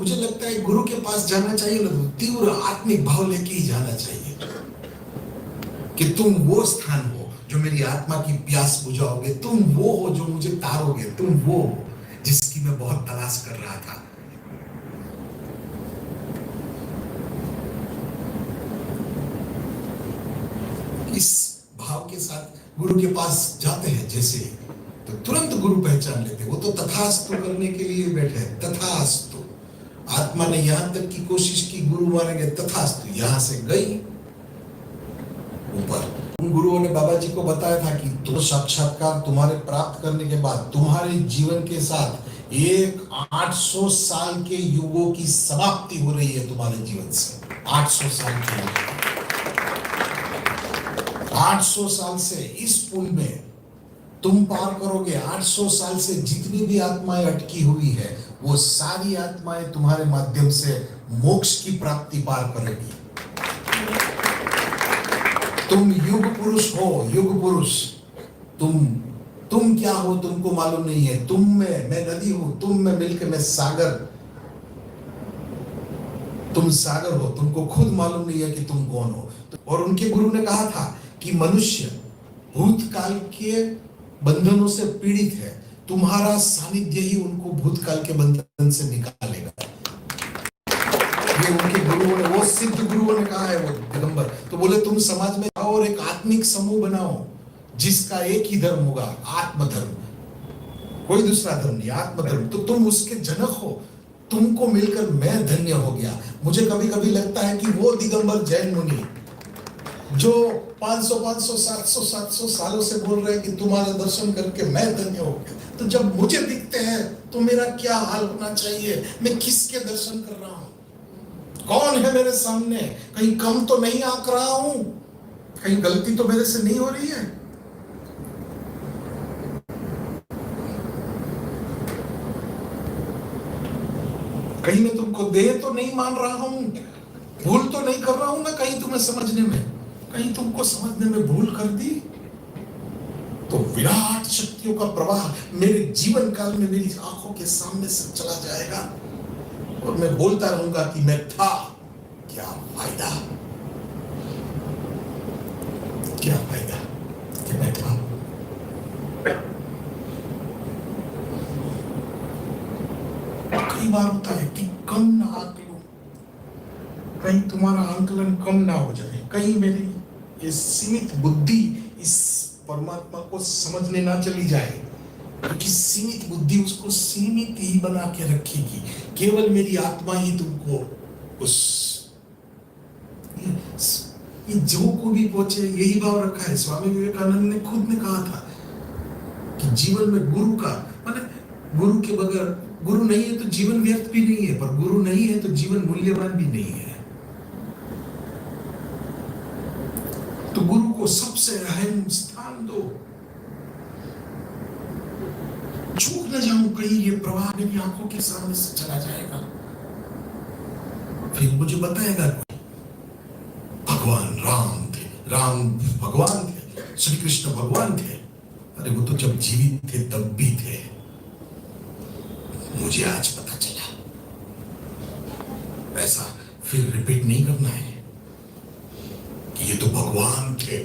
मुझे लगता है गुरु के पास जाना चाहिए ना तो तीव्र आत्मिक भाव लेके ही जाना चाहिए कि तुम वो स्थान हो जो मेरी आत्मा की प्यास बुझाओगे, तुम वो हो जो मुझे तारोगे, तुम वो हो जिसकी मैं बहुत तलाश कर रहा था। इस भाव के साथ गुरु के पास जाते हैं जैसे, तो तुरंत गुरु पहचान लेते। वो तो तथास्तु करने के लिए बैठे, तथास्तु। आत्मा ने यहां तक की कोशिश की, गुरु मानेंगे, तथास्तु। यहां से गई ऊपर। उन गुरुओं ने बाबा जी को बताया था कि तो साक्षात्कार तुम्हारे प्राप्त करने के बाद तुम्हारे जीवन के साथ एक 800 साल के युगों की समाप्ति हो रही है तुम्हारे जीवन से। 800 साल के 800 साल से इस पुल में तुम पार करोगे। 800 साल से जितनी भी आत्माएं अटकी हुई है वो सारी आत्माएं तुम्हारे माध्यम से मोक्ष की प्राप्ति पार करेगी। तुम युग पुरुष हो, युग पुरुष। तुम क्या हो तुमको मालूम नहीं है। तुम में मैं नदी हूं, तुम में मिलकर मैं सागर। तुम सागर हो, तुमको खुद मालूम नहीं है कि तुम कौन हो। और उनके गुरु ने कहा था कि मनुष्य भूतकाल के बंधनों से पीड़ित है, तुम्हारा सानिध्य ही उनको भूतकाल के बंधन से निकालेगा। ये उनके गुरुओं ने, वो सिद्ध गुरुओं ने कहा है, वो दिगंबर। तो बोले तुम समाज में आओ और एक आत्मिक समूह बनाओ जिसका एक ही धर्म होगा, आत्मधर्म। कोई दूसरा धर्म नहीं, आत्मधर्म। तो तुम उसके जनक हो, तुमको मिलकर मैं धन्य हो गया। मुझे कभी कभी लगता है कि वो दिगंबर जैन मुनि जो 500, 700 सालों से बोल रहे हैं कि तुम्हारा दर्शन करके मैं धन्य हो गया, तो जब मुझे दिखते हैं तो मेरा क्या हाल होना चाहिए। मैं किसके दर्शन कर रहा हूं, कौन है मेरे सामने। कहीं कम तो नहीं आंक रहा हूं, कहीं गलती तो मेरे से नहीं हो रही है। कहीं मैं तुमको देह तो नहीं मान रहा हूं, भूल तो नहीं कर रहा हूं ना कहीं तुम्हें समझने में, कहीं तुमको समझने में भूल कर दी तो विराट शक्तियों का प्रवाह मेरे जीवन काल में मेरी आंखों के सामने से चला जाएगा और मैं बोलता रहूंगा कि मैं था। क्या फायदा, क्या फायदा कि मैं था। कई बार होता है कि कम ना आंक लो, कहीं तुम्हारा आंकलन कम ना हो जाए, कहीं मेरी ये सीमित बुद्धि इस परमात्मा को समझने ना चली जाए, क्योंकि सीमित बुद्धि उसको सीमित ही बना के रखेगी। केवल मेरी आत्मा ही तुमको उस ये जो को भी पहुंचे, यही भाव रखा है। स्वामी विवेकानंद ने खुद ने कहा था कि जीवन में गुरु का माने, गुरु के बगैर, गुरु नहीं है तो जीवन व्यर्थ भी नहीं है, पर गुरु नहीं है तो जीवन मूल्यवान भी नहीं है। तो गुरु को सबसे अहम स्थान दो। चूक न जाऊं कहीं ये प्रवाह मेरी आंखों के सामने से चला जाएगा, फिर मुझे बताएगा भगवान राम थे, राम भगवान थे, श्री कृष्ण भगवान थे। अरे वो तो जब जीवित थे तब भी थे, मुझे आज पता चला। ऐसा फिर रिपीट नहीं करना है कि ये तो भगवान थे।